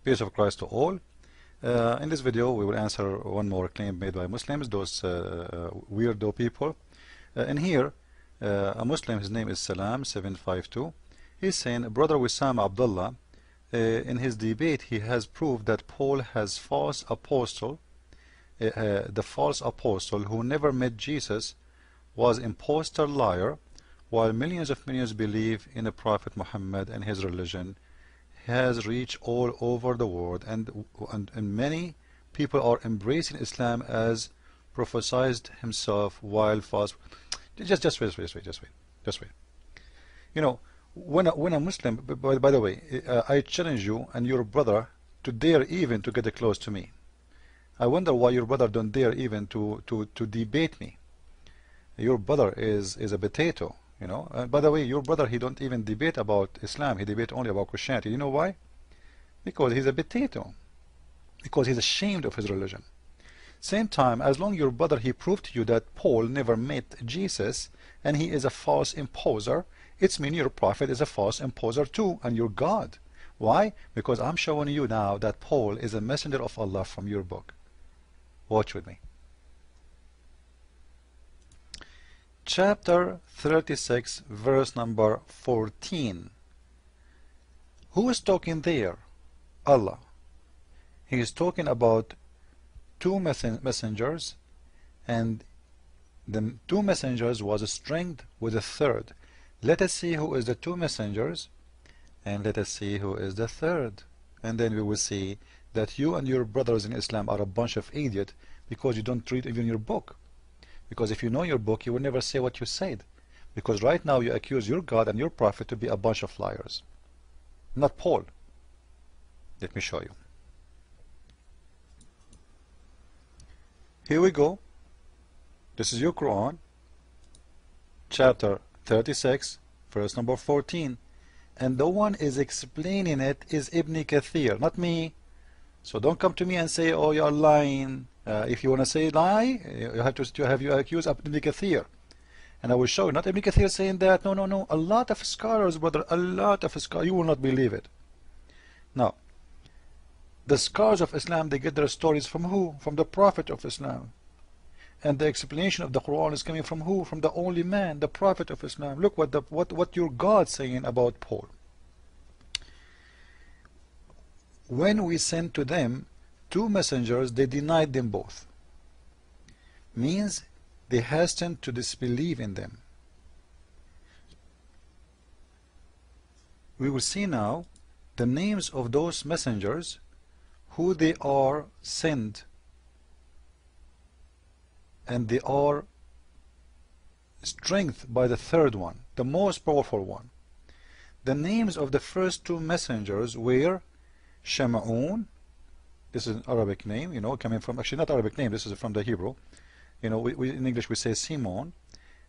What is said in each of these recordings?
Peace of Christ to all. In this video we will answer one more claim made by Muslims, those weirdo people. And here a Muslim, his name is Salam752. He's saying, Brother Wissam Abdullah, in his debate he has proved that Paul has false apostle, the false apostle who never met Jesus was impostor liar, while millions of millions believe in the Prophet Muhammad and his religion has reached all over the world, and many people are embracing Islam as prophesied himself while false. Just wait. You know, when a Muslim, by the way, I challenge you and your brother to dare even to get close to me. I wonder why your brother don't dare even to debate me. Your brother is a potato, you know. By the way, your brother, he don't even debate about Islam. He debate only about Christianity. You know why? Because he's a potato. Because he's ashamed of his religion. Same time, as long your brother, he proved to you that Paul never met Jesus and he is a false imposer, it's mean your prophet is a false imposer too, and your God. Why? Because I'm showing you now that Paul is a messenger of Allah from your book. Watch with me. Chapter 36, verse number 14. Who is talking there? Allah. He is talking about two messengers, and the two messengers was stringed with a third. Let us see who is the two messengers, and let us see who is the third, and then we will see that you and your brothers in Islam are a bunch of idiots because you don't read even your book. Because if you know your book, you will never say what you said, because right now you accuse your God and your prophet to be a bunch of liars, not Paul. Let me show you. Here we go. This is your Quran, chapter 36, verse number 14, and the one is explaining it is Ibn Kathir, not me. So don't come to me and say, oh, you're lying. If you want to say lie, you have to have you accused of Ibn Kathir, and I will show you. Not Ibn Kathir saying that. No. A lot of scholars, brother, a lot of scholars. You will not believe it. Now, the scholars of Islam, they get their stories from who? From the Prophet of Islam. And the explanation of the Quran is coming from who? From the only man, the Prophet of Islam. Look what your God saying about Paul. When we sent to them two messengers, they denied them both. Means they hastened to disbelieve in them. We will see now the names of those messengers, who they are sent, and they are strengthened by the third one, the most powerful one. The names of the first two messengers were Shama'un. This is an Arabic name, you know, coming from, actually not Arabic name, this is from the Hebrew. You know, we in English we say Simon,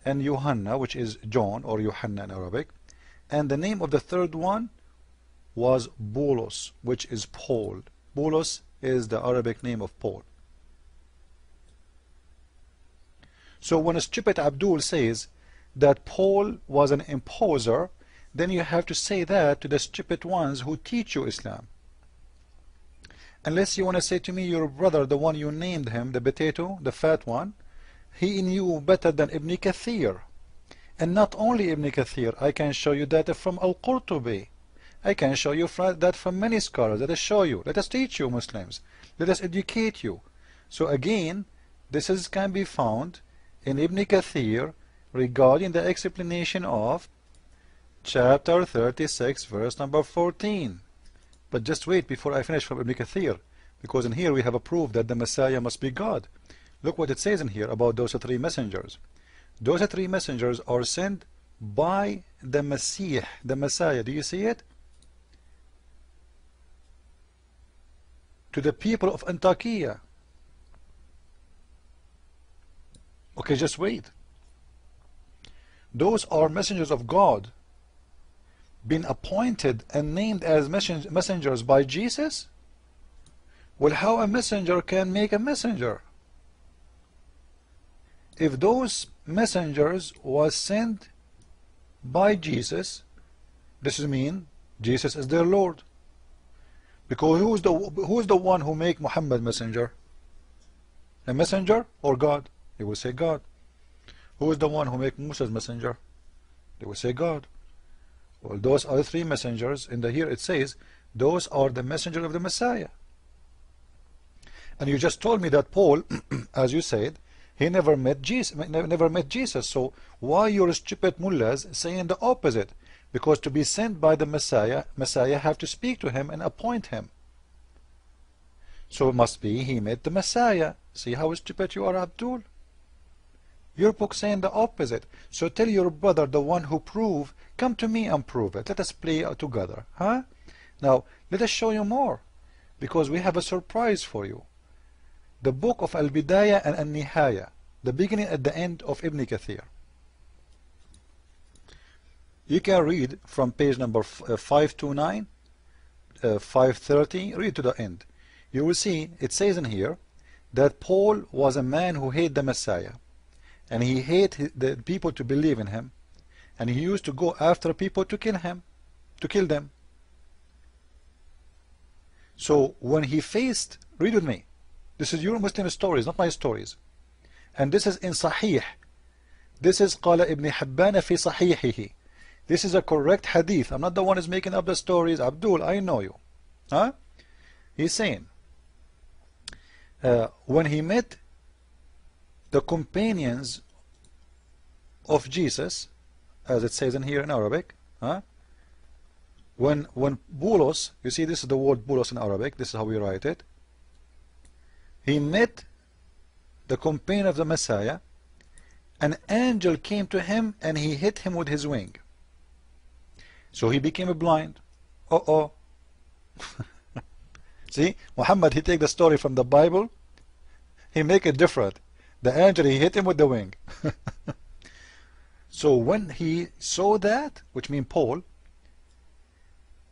and Yuhanna, which is John, or Yuhanna in Arabic. And the name of the third one was Bulus, which is Paul. Bulus is the Arabic name of Paul. So when a stupid Abdul says that Paul was an imposer, then you have to say that to the stupid ones who teach you Islam. Unless you want to say to me, your brother, the one you named him, the potato, the fat one, he knew better than Ibn Kathir. And not only Ibn Kathir, I can show you that from Al-Qurtubi. I can show you that from many scholars. Let us show you. Let us teach you, Muslims. Let us educate you. So again, this can be found in Ibn Kathir regarding the explanation of chapter 36, verse number 14. But just wait before I finish from Ibn Kathir, because in here we have a proof that the Messiah must be God. Look what it says in here about those three messengers. Those three messengers are sent by the Messiah, the Messiah. Do you see it? To the people of Antakiyah. Okay, just wait. Those are messengers of God, been appointed and named as messengers by Jesus. Well, how a messenger can make a messenger? If those messengers was sent by Jesus, this means Jesus is their Lord. Because who's the one who make Muhammad messenger? A messenger or God? They will say God. Who is the one who make Musa's messenger? They will say God. Well, those are the three messengers. In the here it says those are the messengers of the Messiah. And you just told me that Paul, as you said, he never met Jesus. So why your stupid mullahs saying the opposite? Because to be sent by the Messiah have to speak to him and appoint him. So it must be he met the Messiah. See how stupid you are, Abdul? Your book saying the opposite. So tell your brother, the one who prove, come to me and prove it. Let us play together. Huh? Now, let us show you more. Because we have a surprise for you. The book of Al-Badaya and Al-Nahaya. The beginning and the end of Ibn Kathir. You can read from page number 529, 530, read to the end. You will see, it says in here, that Paul was a man who hated the Messiah. And he hated the people to believe in him. And he used to go after people to kill him, to kill them. So when he faced, read with me, this is your Muslim stories, not my stories. And this is in Sahih. This is قال ابن حبان في صحيحه. This is a correct hadith. I'm not the one who's making up the stories. Abdul, I know you. Huh? He's saying, when he met the companions of Jesus, as it says in here in Arabic, huh? when Bulus, you see this is the word Bulus in Arabic, this is how we write it. He met the companion of the Messiah. An angel came to him and he hit him with his wing. So he became blind. See, Muhammad, he take the story from the Bible, he make it different. The angel, he hit him with the wing. So when he saw that, which means Paul,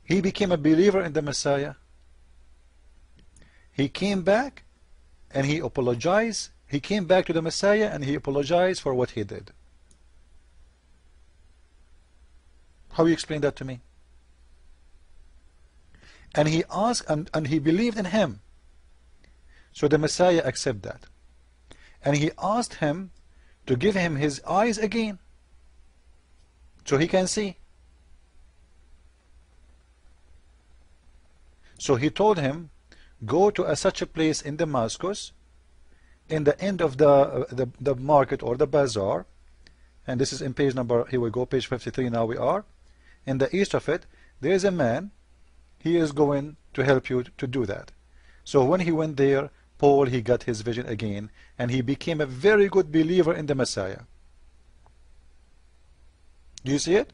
he became a believer in the Messiah. He came back and he apologized. He came back to the Messiah and he apologized for what he did. How you explain that to me? And he asked, and he believed in him. So the Messiah accepted that. And he asked him to give him his eyes again, so he can see. So he told him, go to such a place in Damascus, in the end of the market or the bazaar, and this is in page number, here we go, page 53 now we are. In the east of it, there is a man, he is going to help you to do that. So when he went there, Paul, he got his vision again, and he became a very good believer in the Messiah. Do you see it?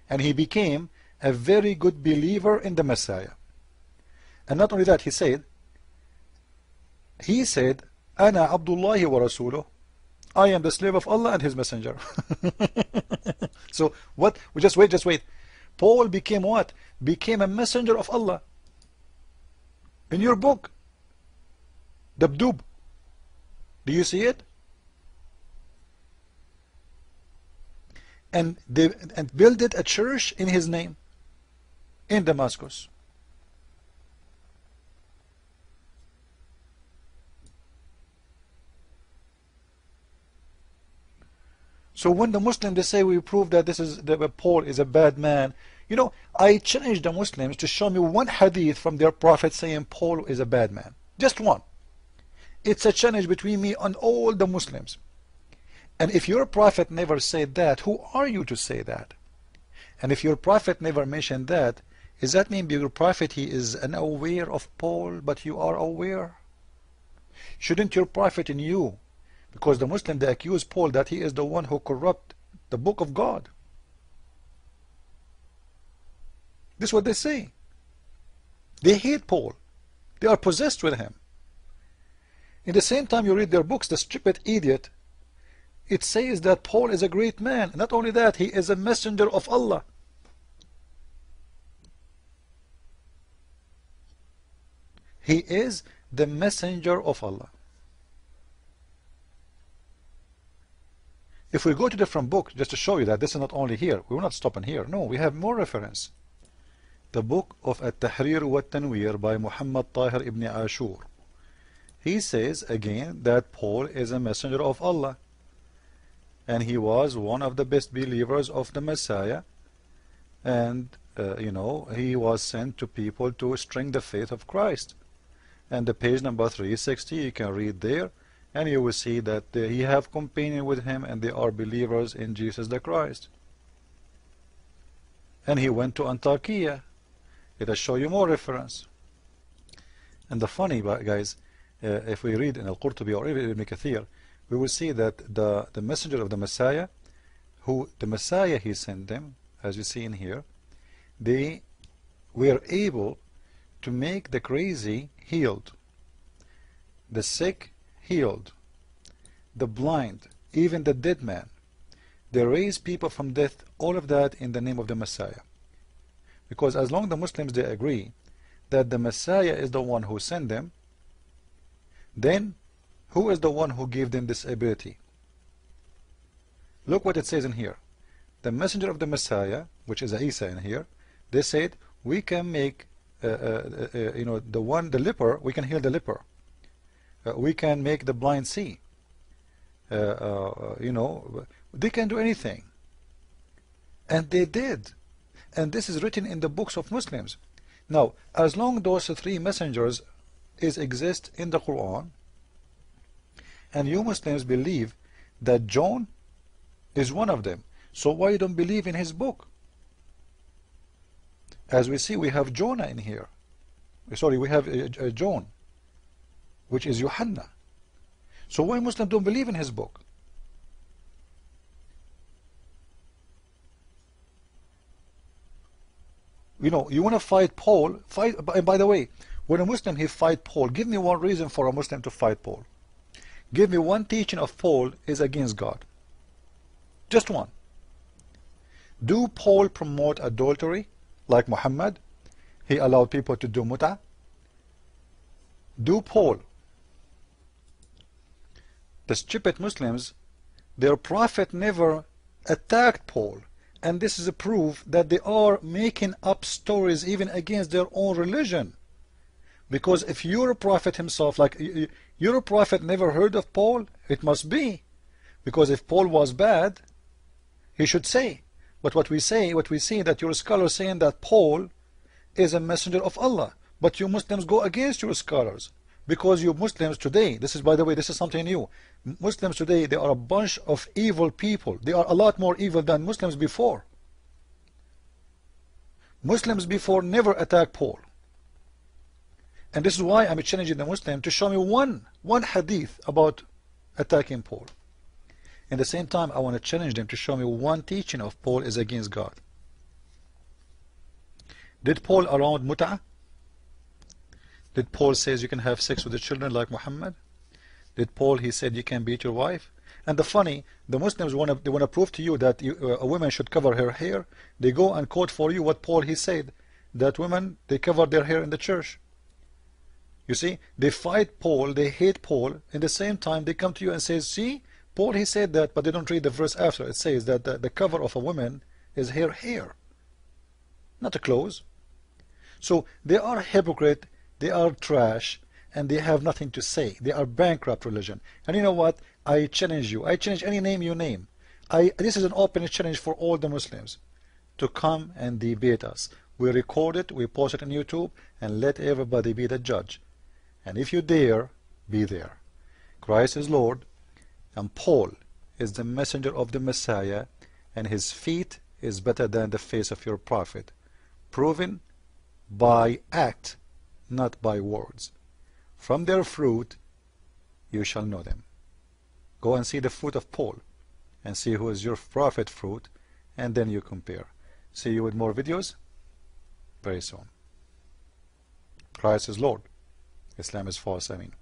And he became a very good believer in the Messiah. And not only that, he said, Ana Abdullahi wa Rasuluh. I am the slave of Allah and his messenger. So what? Just wait. Paul became what? Became a messenger of Allah. In your book, Dabdub. Do you see it? And built it a church in his name in Damascus. So when the Muslims, they say we prove that that Paul is a bad man, you know, I challenge the Muslims to show me one hadith from their prophet saying Paul is a bad man. Just one. It's a challenge between me and all the Muslims. And if your prophet never said that, who are you to say that? And if your prophet never mentioned that, does that mean your prophet, he is unaware of Paul, but you are aware? Shouldn't your prophet in you? Because the Muslim, they accuse Paul that he is the one who corrupt the book of God. This is what they say. They hate Paul. They are possessed with him. In the same time you read their books, the stupid idiot, it says that Paul is a great man. Not only that, he is a messenger of Allah. He is the messenger of Allah. If we go to different books, just to show you that this is not only here, we will not stop in here. No, we have more reference. the book of At-Tahrir wa Tanwir by Muhammad Tahir ibn Ashur. He says again that Paul is a messenger of Allah, and he was one of the best believers of the Messiah, and he was sent to people to strengthen the faith of Christ. And the page number 360, you can read there, and you will see that he have companion with him, and they are believers in Jesus the Christ. And he went to Antakiyah. Let us show you more reference. And the funny, guys, if we read in Al-Qurtubi or even Ibn Kathir, we will see that the messenger of the Messiah, the Messiah he sent them, as you see in here, they were able to make the crazy healed, the sick healed, the blind, even the dead man. They raised people from death, all of that in the name of the Messiah. Because as long as the Muslims they agree that the Messiah is the one who sent them, then who is the one who gave them this ability? Look what it says in here. The messenger of the Messiah, which is Isa in here, they said we can make the leper, we can heal the leper, we can make the blind see, they can do anything, and they did. And this is written in the books of Muslims. Now, as long as those three messengers exist in the Quran, and you Muslims believe that John is one of them, so why you don't believe in his book? As we see, we have Jonah in here. Sorry, we have John, which is Yuhanna. So why Muslims don't believe in his book? You want to fight Paul, fight. And by the way, when a Muslim he fight Paul, give me one reason for a Muslim to fight Paul. Give me one teaching of Paul is against God. Just one. Do Paul promote adultery like Muhammad? He allowed people to do mut'ah. Do Paul? The stupid Muslims, their prophet never attacked Paul. And this is a proof that they are making up stories even against their own religion. Because if your prophet himself, like your prophet never heard of Paul, it must be. Because if Paul was bad, he should say. But what we see that your scholars saying that Paul is a messenger of Allah. But you Muslims go against your scholars. Because you Muslims today, this is, by the way, this is something new. Muslims today, they are a bunch of evil people. They are a lot more evil than Muslims before. Muslims before never attacked Paul. And this is why I'm challenging the Muslim to show me one hadith about attacking Paul. At the same time, I want to challenge them to show me one teaching of Paul is against God. Did Paul around mut'ah? Did Paul says you can have sex with the children like Muhammad? Did Paul he said you can beat your wife? And the funny, the Muslims want to prove to you that a woman should cover her hair. They go and quote for you what Paul he said, that women they cover their hair in the church. You see, they fight Paul, they hate Paul. In the same time, they come to you and say, see, Paul he said that, but they don't read the verse after. It says that the cover of a woman is her hair, not the clothes. So they are hypocrite. They are trash, and they have nothing to say. They are bankrupt religion. And you know what? I challenge you. I challenge any name you name. This is an open challenge for all the Muslims to come and debate us. We record it, we post it on YouTube, and let everybody be the judge. And if you dare, be there. Christ is Lord, and Paul is the messenger of the Messiah, and his feet is better than the face of your prophet, proven by act, not by words. From their fruit you shall know them. Go and see the fruit of Paul and see who is your prophet fruit, and then you compare. See you with more videos very soon. Christ is Lord. Islam is false. Ameen.